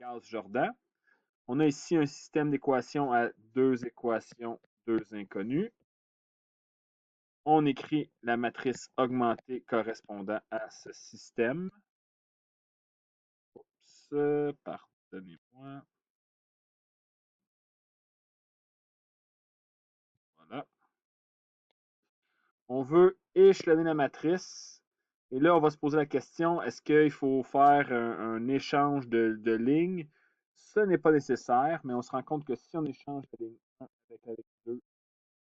Gauss-Jordan. On a ici un système d'équations à deux équations, deux inconnues. On écrit la matrice augmentée correspondant à ce système. Oups, pardonnez-moi. Voilà. On veut échelonner la matrice. Et là, on va se poser la question, est-ce qu'il faut faire un échange de lignes? Ce n'est pas nécessaire, mais on se rend compte que si on échange la ligne 1 avec la ligne 2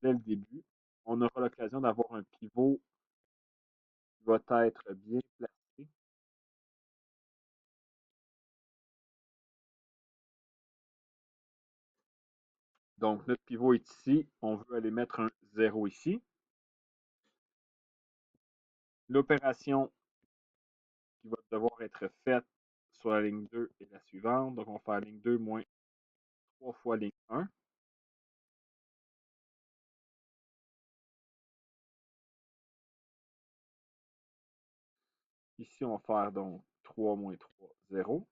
dès le début, on aura l'occasion d'avoir un pivot qui va être bien placé. Donc, notre pivot est ici. On veut aller mettre un 0 ici. L'opération qui va devoir être faite sur la ligne 2 est la suivante. Donc, on va faire ligne 2 moins 3 fois ligne 1. Ici, on va faire donc 3 moins 3, 0.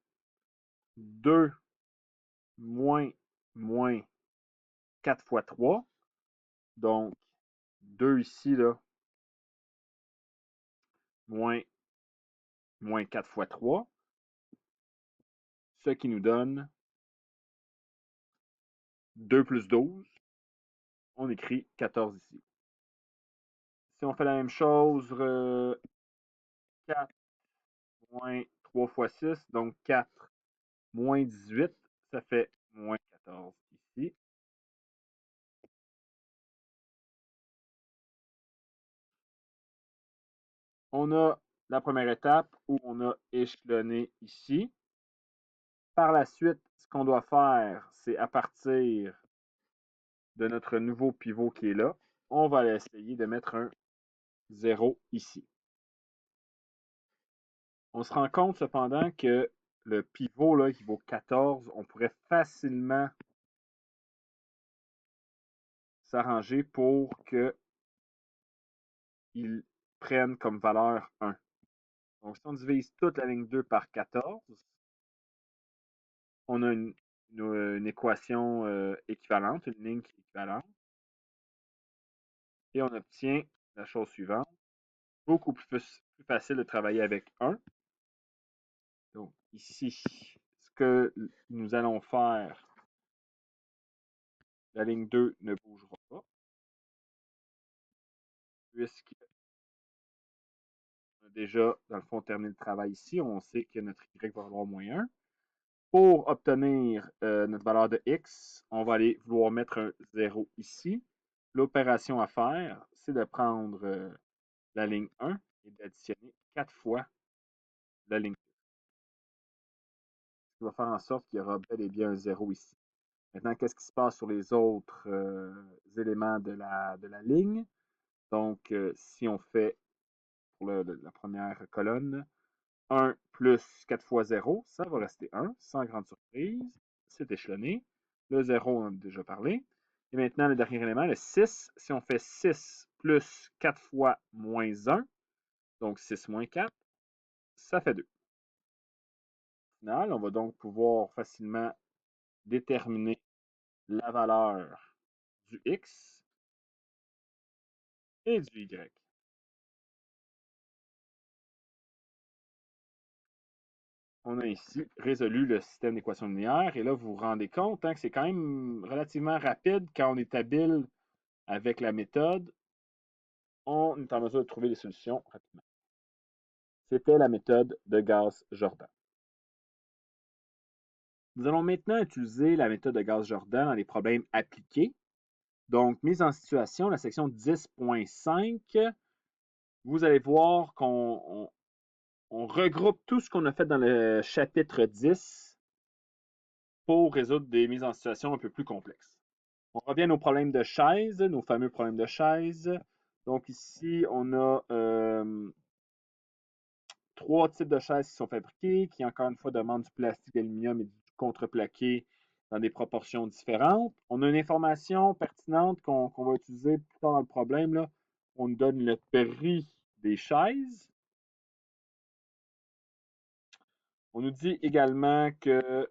2 moins 4 fois 3. Donc, 2 ici, là, moins 4 fois 3. Ce qui nous donne 2 plus 12. On écrit 14 ici. Si on fait la même chose, 4 moins 3 fois 6, donc 4 moins 18, ça fait moins 14 ici. On a la première étape où on a échelonné ici. Par la suite, ce qu'on doit faire, c'est à partir de notre nouveau pivot qui est là, on va essayer de mettre un 0 ici. On se rend compte cependant que le pivot là, qui vaut 14, on pourrait facilement s'arranger pour qu'il prenne comme valeur 1. Donc, si on divise toute la ligne 2 par 14, on a une équation équivalente, une ligne qui est équivalente. Et on obtient la chose suivante. Beaucoup plus facile de travailler avec 1. Donc, ici, ce que nous allons faire, la ligne 2 ne bougera pas, puisque on a déjà, dans le fond, terminé le travail ici. On sait que notre y va valoir moins 1. Pour obtenir notre valeur de x, on va aller vouloir mettre un 0 ici. L'opération à faire, c'est de prendre la ligne 1 et d'additionner 4 fois la ligne 2. Ce qui va faire en sorte qu'il y aura bel et bien un 0 ici. Maintenant, qu'est-ce qui se passe sur les autres éléments de la ligne? Donc, si on fait pour la première colonne, 1 plus 4 fois 0, ça va rester 1, sans grande surprise. C'est échelonné. Le 0, on en a déjà parlé. Et maintenant, le dernier élément, le 6. Si on fait 6 plus 4 fois moins 1, donc 6 moins 4, ça fait 2. Au final, on va donc pouvoir facilement déterminer la valeur du x et du y. On a ici résolu le système d'équations linéaires. Et là, vous vous rendez compte que c'est quand même relativement rapide quand on est habile avec la méthode. On est en mesure de trouver des solutions rapidement. C'était la méthode de Gauss-Jordan. Nous allons maintenant utiliser la méthode de Gauss-Jordan dans les problèmes appliqués. Donc, mise en situation, la section 10.5, vous allez voir qu'on regroupe tout ce qu'on a fait dans le chapitre 10 pour résoudre des mises en situation un peu plus complexes. On revient à nos problèmes de chaise, nos fameux problèmes de chaise. Donc ici, on a 3 types de chaises qui sont fabriquées, qui encore une fois demandent du plastique, d'aluminium et du contreplaqué dans des proportions différentes. On a une information pertinente qu'on va utiliser plus tard dans le problème. Là. On nous donne le prix des chaises. On nous dit également que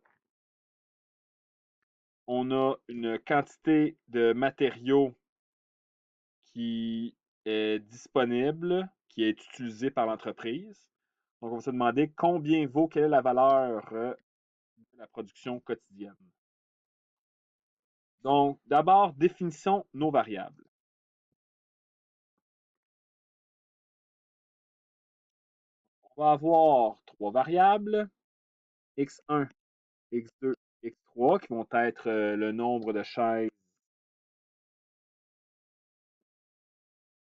on a une quantité de matériaux qui est disponible, qui est utilisé par l'entreprise. Donc, on va se demander combien vaut, quelle est la valeur de la production quotidienne. Donc, d'abord, définissons nos variables. On va avoir trois variables, x1, x2, x3, qui vont être le nombre de chaises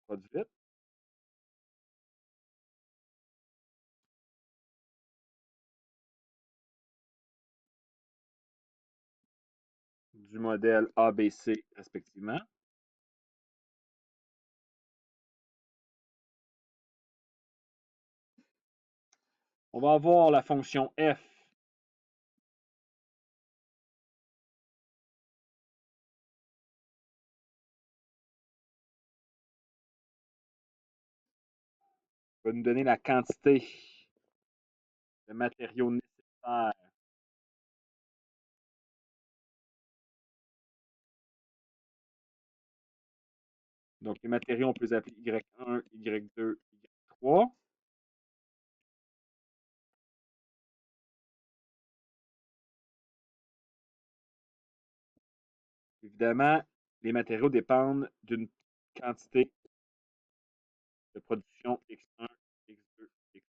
produites. Du modèle ABC respectivement. On va avoir la fonction f qui va nous donner la quantité de matériaux nécessaires Donc, les matériaux, on peut les appeler Y1, Y2, Y3. Évidemment, les matériaux dépendent d'une quantité de production X1, X2, X3.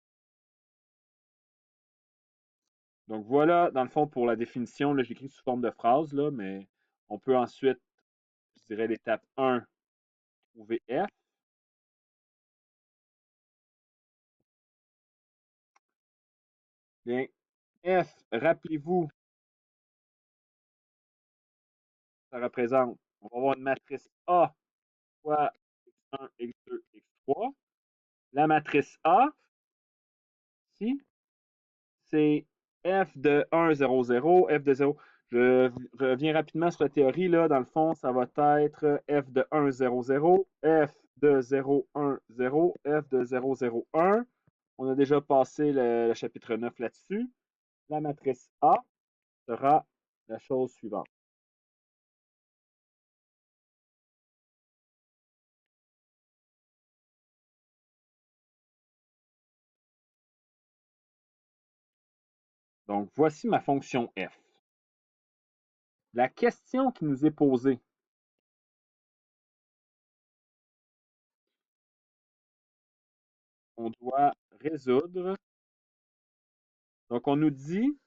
Donc voilà, dans le fond, pour la définition, là, j'écris sous forme de phrase, là, mais on peut ensuite, je dirais, l'étape 1, trouver F. Bien, F, rappelez-vous, ça représente, on va avoir une matrice A fois X1, X2, X3. La matrice A, ici, c'est f de 1, 0, 0, f de 0. Je reviens rapidement sur la théorie. Là. Dans le fond, ça va être f de 1, 0, 0, f de 0, 1, 0, f de 0, 0, 1. On a déjà passé le chapitre 9 là-dessus. La matrice A sera la chose suivante. Donc, voici ma fonction f. La question qui nous est posée, on doit résoudre. Donc, on nous dit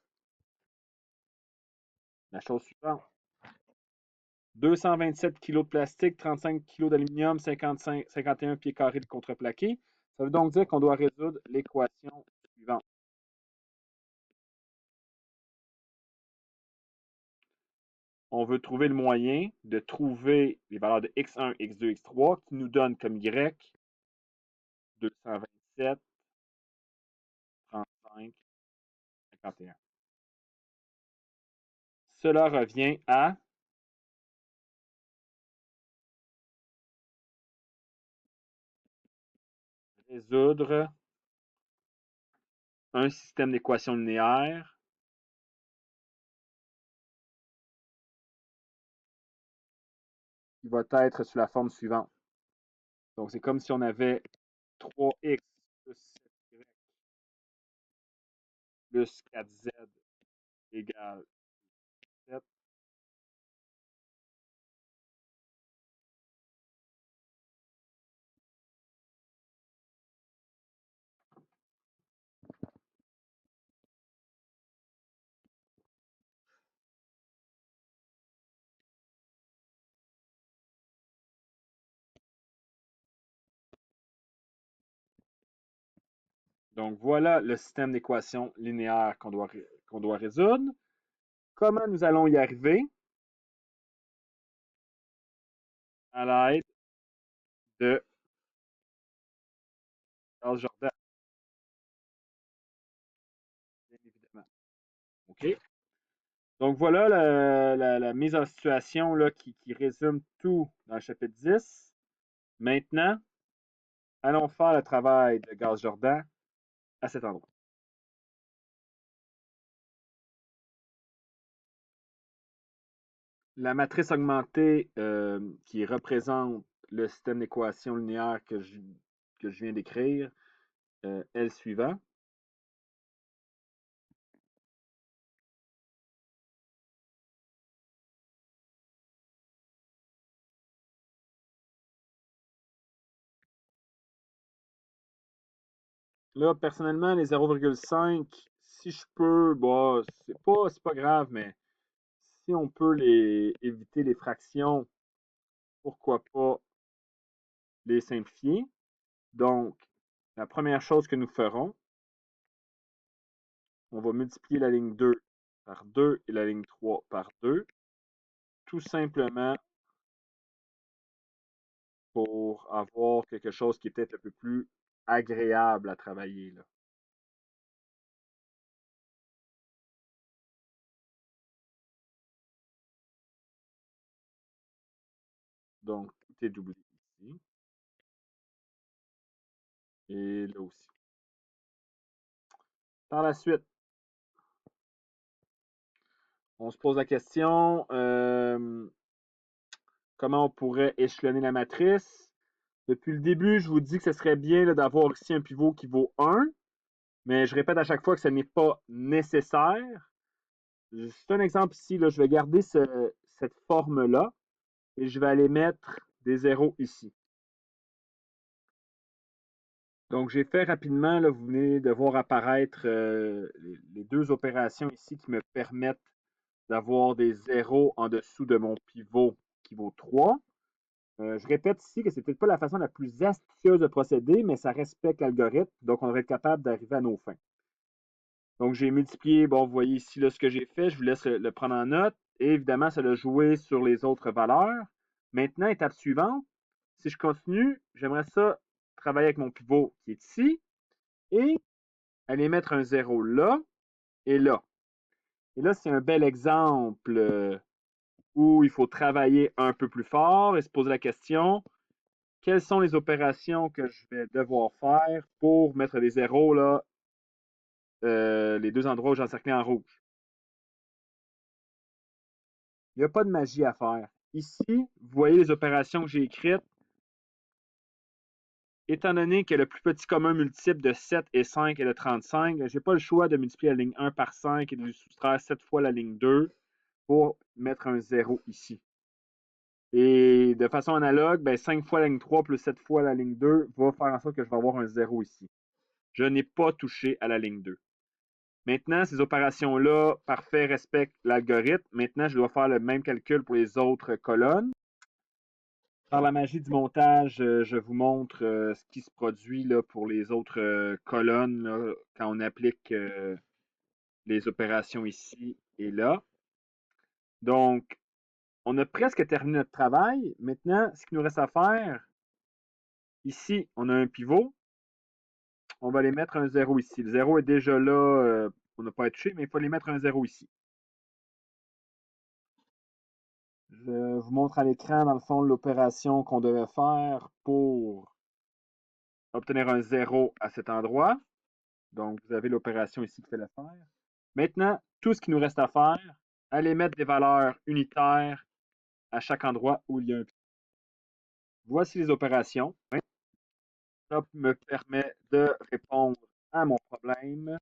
la chose suivante. 227 kg de plastique, 35 kg d'aluminium, 51 pieds carrés de contreplaqué. Ça veut donc dire qu'on doit résoudre l'équation suivante. On veut trouver le moyen de trouver les valeurs de x1, x2, x3 qui nous donnent comme y 227, 35, 51. Cela revient à résoudre un système d'équations linéaires qui va être sous la forme suivante. Donc, c'est comme si on avait 3x plus 7y plus 4z égale 7. Donc, voilà le système d'équations linéaires qu'on doit résoudre. Comment nous allons y arriver? À l'aide de Charles Jordan, bien évidemment. OK? Donc, voilà la mise en situation là, qui résume tout dans le chapitre 10. Maintenant, allons faire le travail de Gaz Jordan à cet endroit. La matrice augmentée qui représente le système d'équations linéaires que je viens d'écrire est le suivant. Là, personnellement, les 0,5, si je peux, bon, c'est pas grave, mais si on peut éviter les fractions, pourquoi pas les simplifier. Donc, la première chose que nous ferons, on va multiplier la ligne 2 par 2 et la ligne 3 par 2, tout simplement pour avoir quelque chose qui est peut-être un peu plus agréable à travailler, là. Donc, tout est doublé ici et là aussi. Par la suite, on se pose la question, comment on pourrait échelonner la matrice? Depuis le début, je vous dis que ce serait bien d'avoir ici un pivot qui vaut 1, mais je répète à chaque fois que ce n'est pas nécessaire. C'est un exemple ici, là, je vais garder cette forme-là et je vais aller mettre des zéros ici. Donc, j'ai fait rapidement, là, vous venez de voir apparaître les deux opérations ici qui me permettent d'avoir des zéros en dessous de mon pivot qui vaut 3. Je répète ici que c'est peut-être pas la façon la plus astucieuse de procéder, mais ça respecte l'algorithme, donc on devrait être capable d'arriver à nos fins. Donc, j'ai multiplié, bon, vous voyez ici là, ce que j'ai fait, je vous laisse le prendre en note, et évidemment, ça l'a joué sur les autres valeurs. Maintenant, étape suivante, si je continue, j'aimerais ça travailler avec mon pivot qui est ici, et aller mettre un 0 là et là. Et là, c'est un bel exemple où il faut travailler un peu plus fort et se poser la question, quelles sont les opérations que je vais devoir faire pour mettre des zéros là, les deux endroits où j'ai encerclé en rouge. Il n'y a pas de magie à faire. Ici, vous voyez les opérations que j'ai écrites. Étant donné que le plus petit commun multiple de 7 et 5 est de 35, je n'ai pas le choix de multiplier la ligne 1 par 5 et de lui soustraire 7 fois la ligne 2 pour mettre un 0 ici. Et de façon analogue, ben 5 fois la ligne 3 plus 7 fois la ligne 2 va faire en sorte que je vais avoir un 0 ici. Je n'ai pas touché à la ligne 2. Maintenant, ces opérations-là, parfait, respectent l'algorithme. Maintenant, je dois faire le même calcul pour les autres colonnes. Par la magie du montage, je vous montre ce qui se produit là, pour les autres colonnes là, quand on applique les opérations ici et là. Donc, on a presque terminé notre travail. Maintenant, ce qu'il nous reste à faire, ici, on a un pivot. On va aller mettre un 0 ici. Le 0 est déjà là, on n'a pas touché, mais il faut aller mettre un 0 ici. Je vous montre à l'écran, dans le fond, l'opération qu'on devait faire pour obtenir un 0 à cet endroit. Donc, vous avez l'opération ici qui fait l'affaire. Maintenant, tout ce qu'il nous reste à faire, aller mettre des valeurs unitaires à chaque endroit où il y a un pivot. Voici les opérations. Ça me permet de répondre à mon problème.